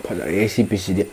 ꯐꯖꯔꯦ ꯁꯤ ꯄꯤꯁꯁꯤꯗꯤ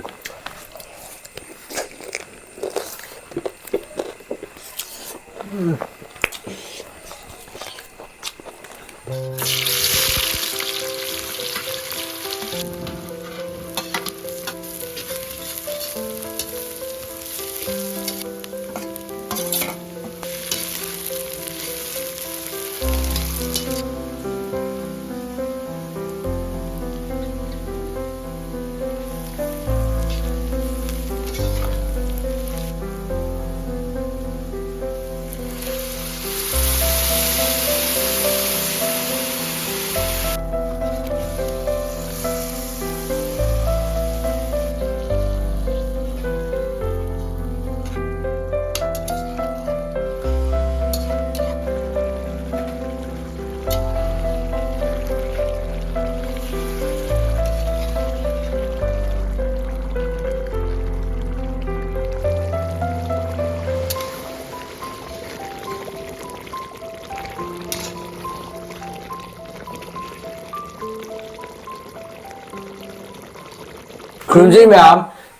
ꯈꯨꯔꯨꯝꯖꯩ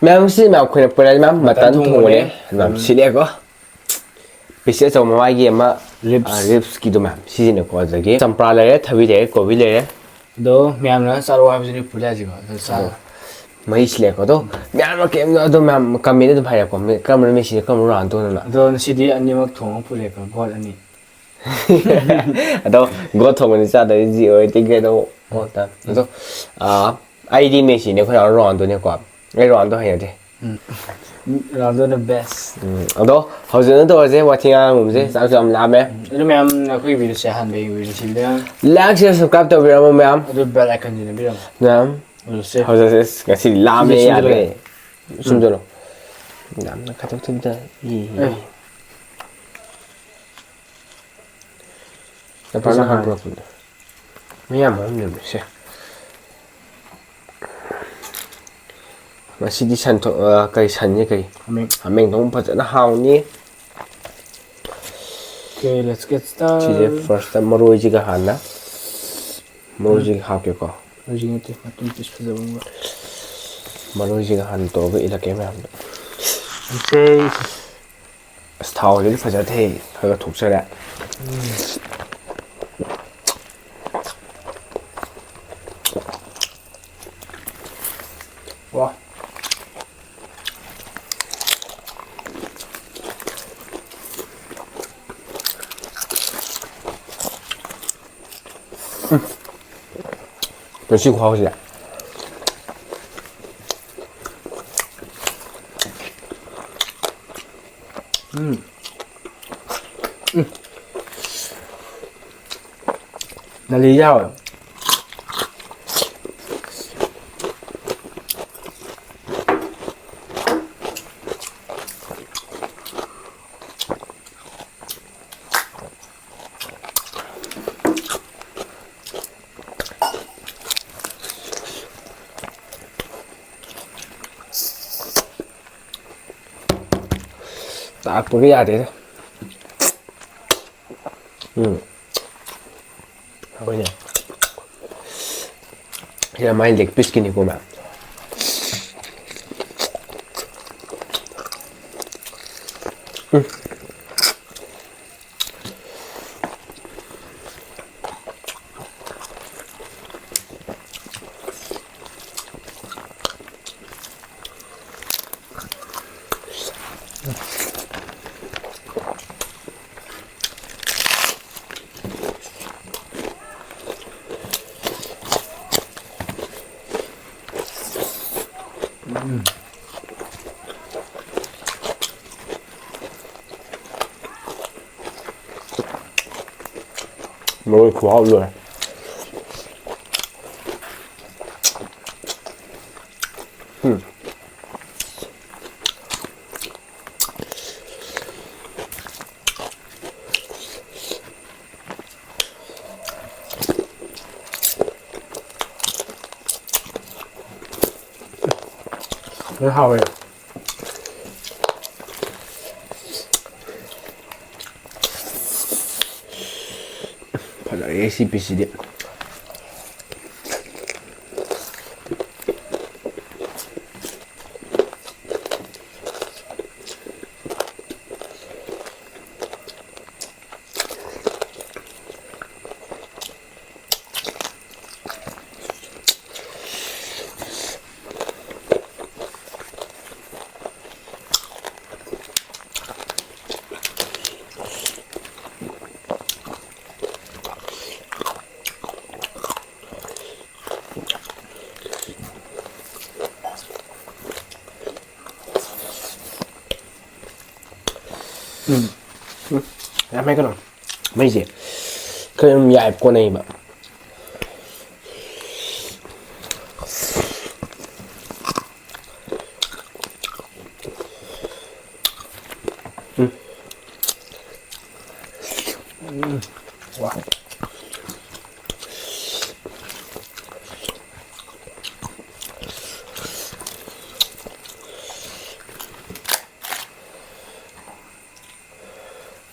ꯃꯌꯥꯝꯁꯤ ꯃꯌꯥꯝ ꯈꯣꯏꯔꯛꯄꯅ ꯃꯌꯥꯝ ꯃꯇꯟ ꯊꯣꯡꯕꯅꯦ ꯃꯌꯥꯝ ꯁꯤꯠꯂꯦꯀꯣ ꯄꯤꯁ ꯑꯆꯧꯕ ꯃꯃꯥꯏꯒꯤ ꯑꯃ ꯔꯤꯞꯁꯀꯤꯗꯣ ꯃꯌꯥꯝ ꯁꯤꯖꯤꯟꯅꯀꯣ ꯑꯗꯒꯤ ꯆꯝꯄ꯭ꯔꯥ ꯂꯩꯔꯦ ꯊꯕꯤ ꯂꯩꯔꯦ ꯀꯣꯕꯤ ꯂꯩꯔꯦ ꯑꯗꯣ ꯃꯌꯥꯝꯅ ꯆꯥꯔꯣ ꯍꯥꯏꯕꯁꯤꯅꯤ ꯐꯨꯠꯂꯦꯁꯤꯀꯣ ꯑꯗꯣ ꯆꯥꯔꯣ ꯃꯍꯤ ꯁꯤꯜꯂꯦꯀꯣ ꯑꯗꯣ ꯃꯌꯥꯝꯅ ꯀꯩꯝ ꯑꯗꯣ ꯃꯌꯥꯝ ꯀꯃꯦꯟꯗ ꯑꯗꯨꯝ ꯍꯥꯏꯔꯛꯀꯣ ꯀꯔꯝꯕꯅ ꯃꯦꯁꯤꯅ ꯀꯔꯝꯕꯅ ꯔꯣꯅꯥꯜꯗꯣꯅ ꯑꯗꯣ ꯉꯁꯤꯗꯤ ꯑꯅꯤꯃꯛ ꯊꯣꯡꯉ ꯐꯨꯠꯂꯦꯀꯣ ꯒꯣꯠ ꯑꯅꯤ ꯑꯗꯣ ꯒꯣꯠ ꯊꯣꯡꯕꯗꯤ ꯆꯥꯗꯣꯏ ꯖꯤ ꯑꯣꯏ ꯇꯤꯡꯒꯩꯗꯣ ꯑꯗꯣ ꯑꯩꯗꯤ ꯃꯦꯁꯤꯅꯦ ꯑꯩꯈꯣꯏ ꯔꯣꯅꯥꯜꯗꯣꯅꯦꯀꯣ ꯑꯩ ꯔꯣꯅꯥꯜꯗꯣ ꯍꯩꯅꯗꯦ ꯔꯣꯅꯥꯜꯗꯣꯅ ꯕꯦꯁ ꯑꯗꯣ ꯍꯧꯖꯤꯛꯅ ꯇꯧꯔꯁꯦ ꯋꯥꯊꯤ ꯉꯥꯡꯒꯨꯝꯕꯁꯦ ꯆꯥꯛꯁꯨ ꯌꯥꯝ ꯂꯥꯝꯃꯦ ꯑꯗꯨ ꯃꯌꯥꯝ ꯑꯩꯈꯣꯏꯒꯤ ꯚꯤꯗꯤꯑꯣꯁꯦ ꯑꯍꯥꯟꯕꯒꯤ ꯚꯤꯗꯤꯑꯣꯁꯤꯗ ꯂꯥꯏꯛ ꯁꯤꯌꯔ ꯁꯕꯁꯀ꯭ꯔꯥꯏꯕ ꯇꯧꯕꯤꯔꯝꯃꯣ ꯃꯌꯥꯝ ꯑꯗꯨ ꯕꯦꯜ ꯑꯥꯏꯀꯟꯁꯤ ꯅꯝꯕꯤꯔꯝꯃꯣ ꯃꯌꯥꯝ ꯍꯧꯖꯤꯛꯁꯦ ꯍꯧꯖꯤꯛꯁꯦ ꯉꯁꯤꯗꯤ ꯂꯥꯝꯃꯦ ꯁꯤꯁꯦ ꯌꯥꯗ꯭ꯔꯦ ꯁꯨꯝꯖꯤꯜꯂꯒ ꯁꯨꯝꯖꯜꯂꯣ ꯌꯥꯝꯅ ꯈꯥꯏꯗꯣꯛꯇꯕꯤꯗ ꯅꯄꯥꯅ ꯍꯥꯟ ꯄꯨꯔꯛꯄꯅꯦ ꯃꯌꯥꯝ ꯑꯃ ꯂꯩꯔꯝꯃꯤꯁꯦ ꯉꯁꯤꯗꯤ ꯀꯔꯤ ꯁꯟꯁꯦ ꯀꯔꯤ ꯍꯥꯃꯦꯡ ꯊꯣꯡ ꯐꯖꯅ ꯍꯥꯎꯅꯤ Okay, let's get ꯁꯤꯁꯦ started. ꯐꯥꯔꯁꯇ ꯃꯔꯣꯏꯁꯤꯒ ꯍꯥꯟꯅ ꯃꯔꯣꯏꯁꯤꯒ ꯍꯥꯞꯀꯦꯀꯣ ꯍꯧꯖꯤꯛ ꯅꯠꯇꯦ ꯃꯇꯨꯡ ꯄꯤꯁ ꯐꯖꯕ ꯑꯃ ꯃꯔꯣꯏꯁꯤꯒ ꯍꯥꯟꯅ ꯇꯧꯔꯒ ꯏꯜꯂꯛꯀꯦ ꯃꯌꯥꯝꯗ Okay. ꯑꯁ ꯊꯥꯎꯁꯤꯗꯤ ꯐꯖꯊꯦ ꯈꯔ ꯊꯣꯛꯆꯔꯦ ꯋꯥ ꯉꯁꯤ ꯈꯨꯍꯥꯎꯁꯤꯗ ꯅꯥꯂꯤ ꯌꯥꯎꯋꯦ ꯇꯥꯛꯄꯒ ꯌꯥꯗꯦꯗ ꯑꯩꯈꯣꯏꯅꯦ ꯁꯤꯅ ꯃꯥꯏ ꯂꯦꯛ ꯄꯤꯁꯀꯤꯅꯤꯀꯣ ꯃꯌꯥꯝ ꯃꯔꯣꯏ ꯈꯨꯍꯥꯎ ꯂꯣꯏꯔꯦ ꯍꯥꯎꯋꯦ ꯁꯤ ꯄꯤꯁꯁꯤꯗꯤ ꯌꯥꯝ ꯀꯩꯅꯣ ꯃꯩꯁꯦ ꯈꯔ ꯑꯗꯨꯝ ꯌꯥꯏ ꯀꯣꯟꯅꯩꯕ 와.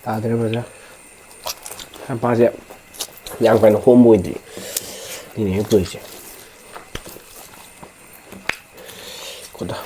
ꯇꯥꯗ꯭ꯔꯦ ꯕ꯭ꯔꯗꯔ ꯃꯄꯥꯁꯦ ꯌꯥꯝ ꯀꯟꯅ ꯍꯣꯝꯕ ꯑꯣꯏꯗ꯭ꯔꯤ ꯁꯤꯅꯦ ꯍꯦꯛ ꯇꯧꯔꯤꯁꯦ ꯈꯨꯗꯥ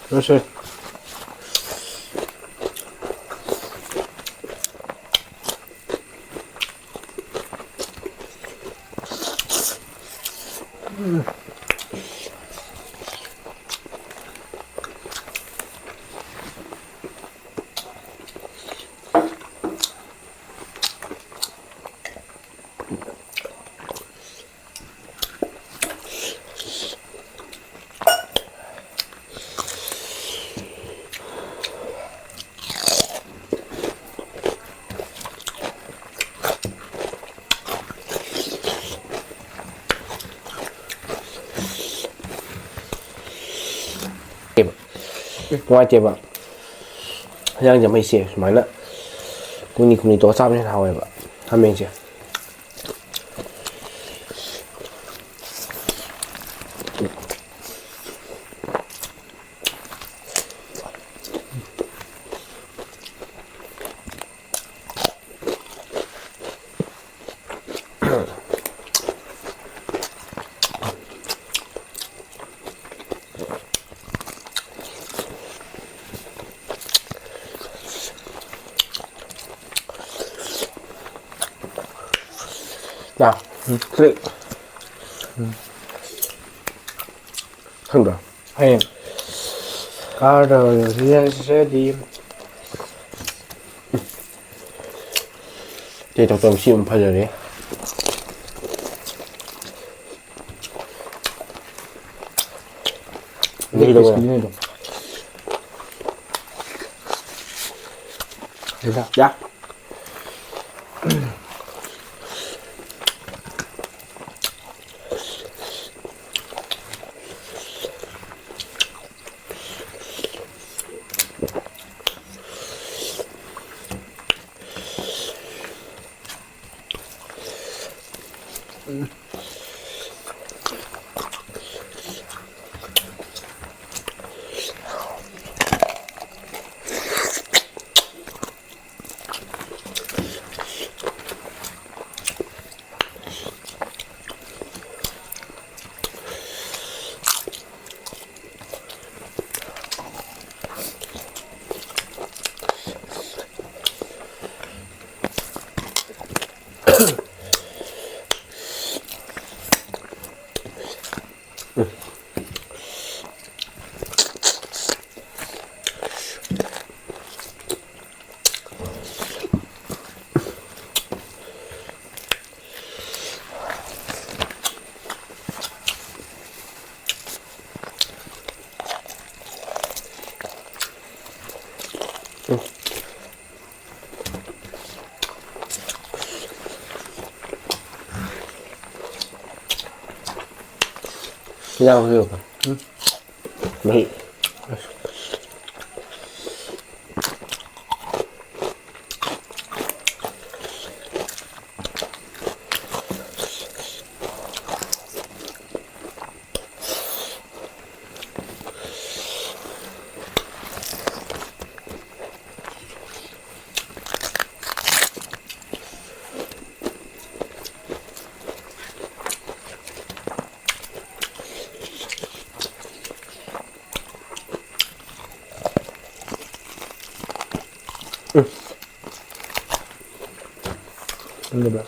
그렇지. ꯅꯨꯡꯉꯥꯏꯇꯦꯕ ꯍꯟꯖꯥꯡꯁꯦ ꯃꯩꯁꯦ ꯁꯨꯃꯥꯏꯅ ꯀꯨꯡꯅꯤ ꯀꯨꯡꯅꯤ ꯇꯧꯔ ꯆꯥꯕꯅ ꯍꯦꯟꯅ ꯍꯥꯎꯋꯦꯕ ꯈꯥꯃꯦꯟꯁꯦ 야, 그래. 한다. Hey, Carter, yes, ready. 이제 좀 쉬운 팔려네. 이거. 됐다. 야. Nhau chưa? Mày Ini bro.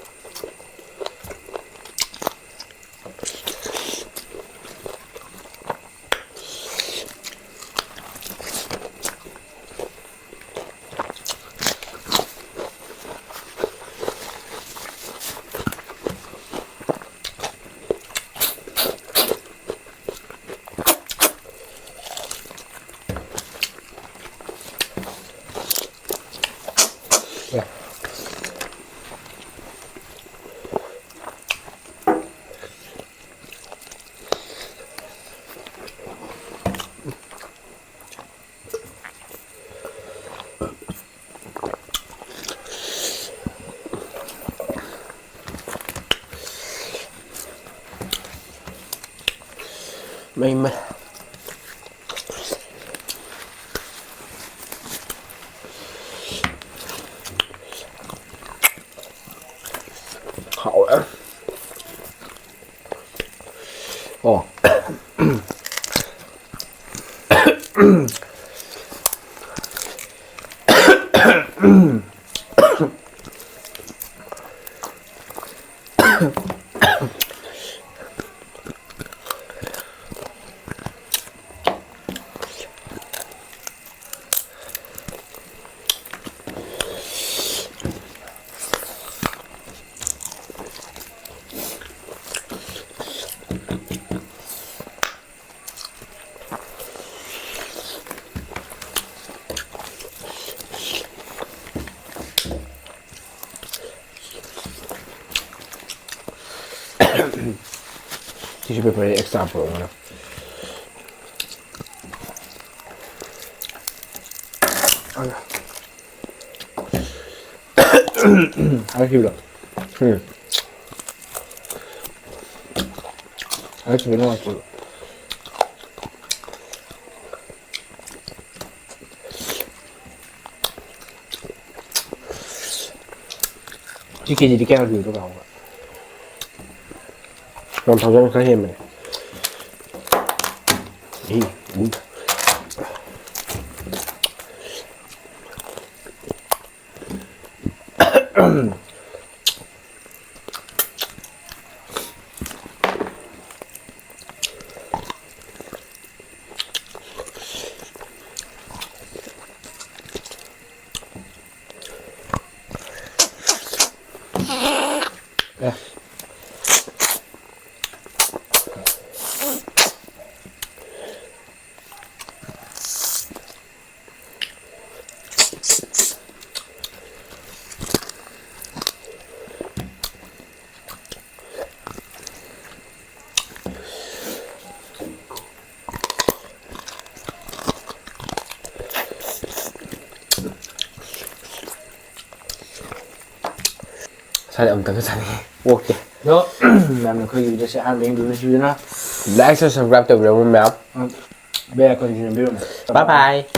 Ya. mày hậu á. Ồ. Tissue paper extra for one. Ai kêu được. Ai kêu nó kêu. Chỉ khi gì đi kéo được đâu không? Làm thằng dân khá hiểm này. Ý, đúng. Sao lại ẩm tầng cái sao này? Ok. Đó, làm được khiจะsẽ ăn bánh bướm chứ nó. Like, subscribe cho video mình mèo. Bây giờ còn gì nữa biết không? Bye bye.